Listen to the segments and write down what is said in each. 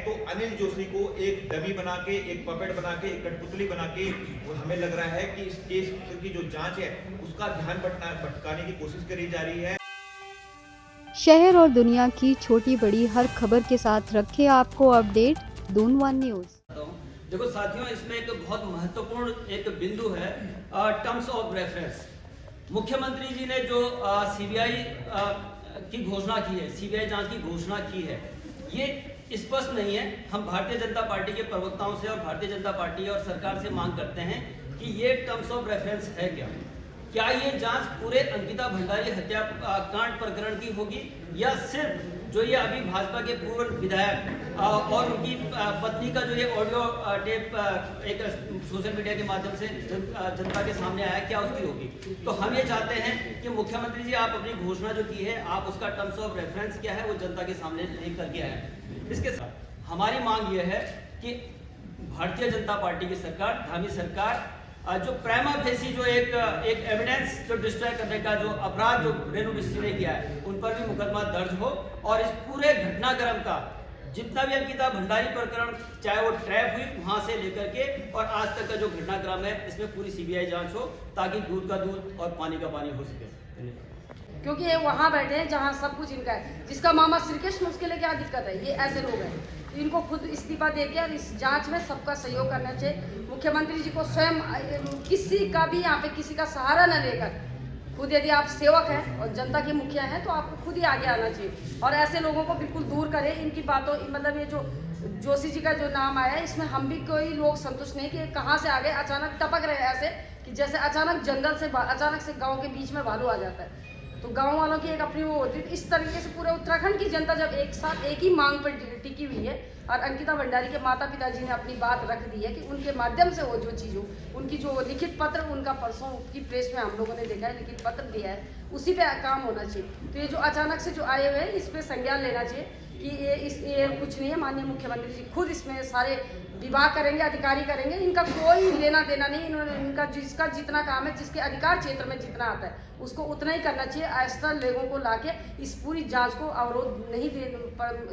तो अनिल जोशी को एक डमी बना के, एक पपेट बना के, एक कठपुतली बना के, और हमें लग रहा है कि इस केस की जो जांच है उसका ध्यान भटकाने की कोशिश करी जा रही है। शहर और दुनिया की छोटी बड़ी हर खबर के साथ रखे आपको अपडेट दून वन न्यूज। देखो साथियों, इसमें एक बहुत महत्वपूर्ण एक बिंदु है टर्म्स ऑफ रेफरेंस। मुख्यमंत्री जी ने जो सीबीआई की घोषणा की है, सीबीआई जांच की घोषणा की है, ये स्पष्ट नहीं है। हम भारतीय जनता पार्टी के प्रवक्ताओं से और भारतीय जनता पार्टी और सरकार से मांग करते हैं कि ये टर्म्स ऑफ रेफरेंस है क्या ये जांच पूरे अंकिता भंडारी हत्याकांड प्रकरण की होगी, या सिर्फ जो ये अभी भाजपा के पूर्व विधायक और उनकी पत्नी का जो ये ऑडियो टेप एक सोशल मीडिया के माध्यम से जनता के सामने आया, क्या उसकी होगी। तो हम ये चाहते हैं कि मुख्यमंत्री जी आप अपनी घोषणा जो की है, आप उसका टर्म्स ऑफ रेफरेंस क्या है वो जनता के सामने नहीं करके आए। इसके साथ हमारी मांग ये है कि भारतीय जनता पार्टी की सरकार, धामी सरकार, जो प्राइमा फेसी जो एक एविडेंस जो डिस्ट्रॉय करने का जो अपराध जो रेणु मिस्त्री ने किया है, उन पर भी मुकदमा दर्ज हो, और इस पूरे घटनाक्रम का जितना भी अंकिता भंडारी प्रकरण, चाहे वो ट्रैप हुई वहां से लेकर के और आज तक का जो घटनाक्रम है, इसमें पूरी सीबीआई जांच हो, ताकि दूध का दूध और पानी का पानी हो सके। धन्यवाद। क्योंकि ये वहाँ बैठे हैं जहाँ सब कुछ इनका है, जिसका मामा श्री कृष्ण, उसके लिए क्या दिक्कत है। ये ऐसे लोग हैं, इनको खुद इस्तीफा देके और इस जांच में सबका सहयोग करना चाहिए। मुख्यमंत्री जी को स्वयं किसी का भी यहाँ पे किसी का सहारा न लेकर, खुद यदि आप सेवक हैं और जनता के मुखिया हैं, तो आपको खुद ही आगे आना चाहिए और ऐसे लोगों को बिल्कुल दूर करें। इनकी बातों मतलब ये जो जोशी जी का जो नाम आया है, इसमें हम भी कोई लोग संतुष्ट नहीं कि कहाँ से आ गए, अचानक टपक रहे ऐसे कि जैसे अचानक जंगल से अचानक से गाँव के बीच में भालू आ जाता है। तो गांव वालों की एक अपनी वो होती है। इस तरीके से पूरे उत्तराखंड की जनता जब एक साथ एक ही मांग पर टिकी हुई है और अंकिता भंडारी के माता पिताजी ने अपनी बात रख दी है कि उनके माध्यम से वो जो चीज़ हो, उनकी जो लिखित पत्र, उनका परसों की प्रेस में हम लोगों ने देखा है, लिखित पत्र दिया है, उसी पे काम होना चाहिए। तो ये जो अचानक से जो आए हुए हैं, इस पर संज्ञान लेना चाहिए कि ये कुछ नहीं है। माननीय मुख्यमंत्री जी खुद इसमें सारे विभाग करेंगे, अधिकारी करेंगे, इनका कोई लेना देना नहीं। इन्होंने इनका जिसका जितना काम है, जिसके अधिकार क्षेत्र में जितना आता है, उसको उतना ही करना चाहिए। ऐसा लोगों को लाके इस पूरी जांच को अवरोध नहीं दे,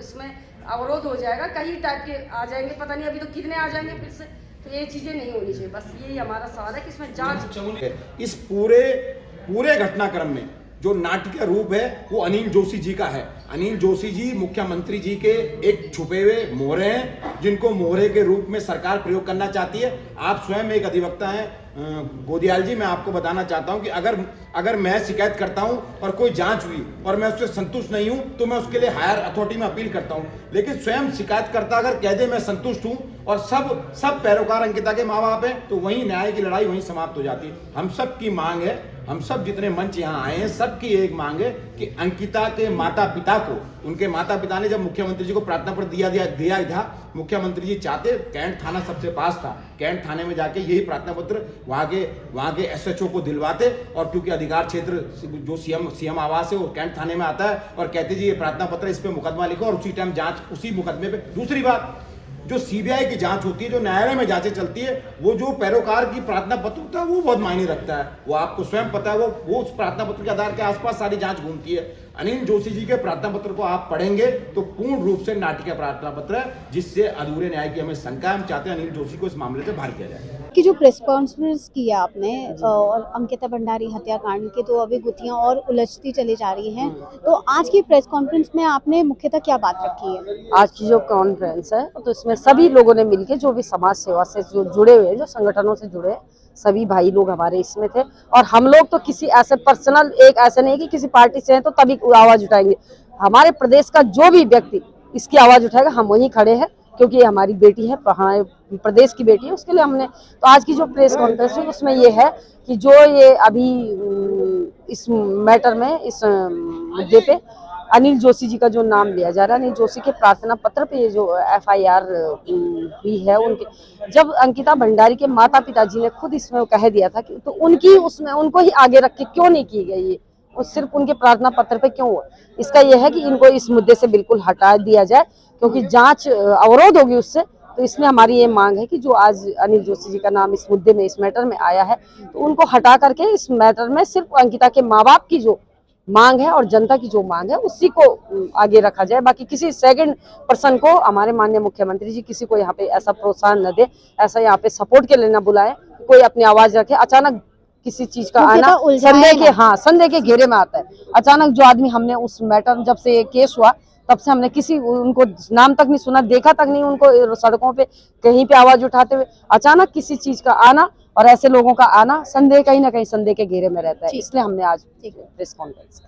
इसमें अवरोध हो जाएगा, कई टाइप के आ जाएंगे, पता नहीं अभी तो कितने आ जाएंगे फिर से। तो ये चीजें नहीं होनी चाहिए। बस यही हमारा सवाल है कि इसमें जांच। इस पूरे घटनाक्रम में जो नाटकीय रूप है वो अनिल जोशी जी का है। अनिल जोशी जी मुख्यमंत्री जी के एक छुपे हुए मोहरे हैं, जिनको मोहरे के रूप में सरकार प्रयोग करना चाहती है। आप स्वयं एक अधिवक्ता हैं गोदियाल जी, मैं आपको बताना चाहता हूं कि अगर मैं शिकायत करता हूं और कोई जांच हुई और मैं उससे संतुष्ट नहीं हूं, तो मैं उसके लिए हायर अथॉरिटी में अपील करता हूं। लेकिन स्वयं शिकायतकर्ता अगर कह दे मैं संतुष्ट हूं और सब पैरोकार अंकिता के माँ बाप हैं, तो वहीं न्याय की लड़ाई वहीं समाप्त हो जाती है। हम सब की मांग है, हम सब जितने मंच यहाँ आए हैं, सबकी एक मांग है कि अंकिता के माता पिता को, उनके माता पिता ने जब मुख्यमंत्री जी को प्रार्थना पत्र दिया था, मुख्यमंत्री जी चाहते, कैंट थाना सबसे पास था, कैंट थाने में जाके यही प्रार्थना पत्र वहाँ के एसएचओ को दिलवाते, और क्योंकि अधिकार क्षेत्र जो सीएम आवास है वो कैंट थाने में आता है, और कहते जी ये प्रार्थना पत्र, इस पे मुकदमा लिखो, और उसी टाइम जांच उसी मुकदमे पे। दूसरी बात, जो सीबीआई की जांच होती है, जो न्यायालय में जांचें चलती है, वो जो पैरोकार की प्रार्थना पत्र होता है वो बहुत मायने रखता है। वो आपको स्वयं पता है, वो उस प्रार्थना पत्र के आधार के आसपास सारी जांच घूमती है। अनिल जोशी जी के प्रार्थना पत्र को आप पढ़ेंगे तो पूर्ण रूप से नाटकीय प्रार्थना पत्र है, जिससे अधूरे न्याय की हमें शंका। हम चाहते हैं अनिल जोशी को इस मामले से बाहर किया जाए। कि जो प्रेस कॉन्फ्रेंस किया आपने और अंकिता भंडारी हत्याकांड के, तो अभी गुत्थियां और उलझती चली जा रही हैं, तो आज की प्रेस कॉन्फ्रेंस में आपने मुख्यतः क्या बात रखी है? आज की जो कॉन्फ्रेंस है, तो इसमें सभी लोगों ने मिलकर, जो भी समाज सेवा से जो जुड़े हुए हैं, जो संगठनों से जुड़े हैं, सभी भाई लोग हमारे इसमें थे। और हम लोग तो किसी ऐसे पर्सनल, एक ऐसे नहीं कि किसी पार्टी से हैं तो तभी आवाज उठाएंगे। हमारे प्रदेश का जो भी व्यक्ति इसकी आवाज उठाएगा, हम वहीं खड़े हैं, क्योंकि ये हमारी बेटी है, हमारे प्रदेश की बेटी है, उसके लिए हमने। तो आज की जो प्रेस कॉन्फ्रेंस है उसमें ये है कि जो ये अभी इस मैटर में, इस मुद्दे पे अनिल जोशी जी का जो नाम लिया जा रहा है, अनिल जोशी के प्रार्थना पत्र पे ये जो एफआईआर हुई है, उनके जब अंकिता भंडारी के माता पिताजी ने खुद इसमें कह दिया था कि, तो उनकी उसमें उनको ही आगे रख के क्यों नहीं की गई ये, और सिर्फ उनके प्रार्थना पत्र पे क्यों हुआ? इसका यह है कि इनको इस मुद्दे से बिल्कुल हटा दिया जाए, क्योंकि जांच अवरोध होगी उससे। तो इसमें हमारी ये मांग है कि जो आज अनिल जोशी जी का नाम इस मुद्दे में, इस मैटर में आया है, तो उनको हटा करके इस मैटर में सिर्फ अंकिता के माँ बाप की जो मांग है और जनता की जो मांग है उसी को आगे रखा जाए। बाकी किसी सेकंड पर्सन को हमारे माननीय मुख्यमंत्री जी किसी को यहाँ पे ऐसा प्रोत्साहन न दे, ऐसा यहाँ पे सपोर्ट के लिए न बुलाए, कोई अपनी आवाज रखे। अचानक किसी चीज का आना संदेह के घेरे में आता है। अचानक जो आदमी, हमने उस मैटर जब से ये केस हुआ तब से हमने उनको नाम तक नहीं सुना, देखा तक नहीं उनको सड़कों पे कहीं पे आवाज उठाते हुए। अचानक किसी चीज का आना और ऐसे लोगों का आना संदेह, कहीं ना कहीं संदेह के घेरे में रहता है। इसलिए हमने आज प्रेस कॉन्फ्रेंस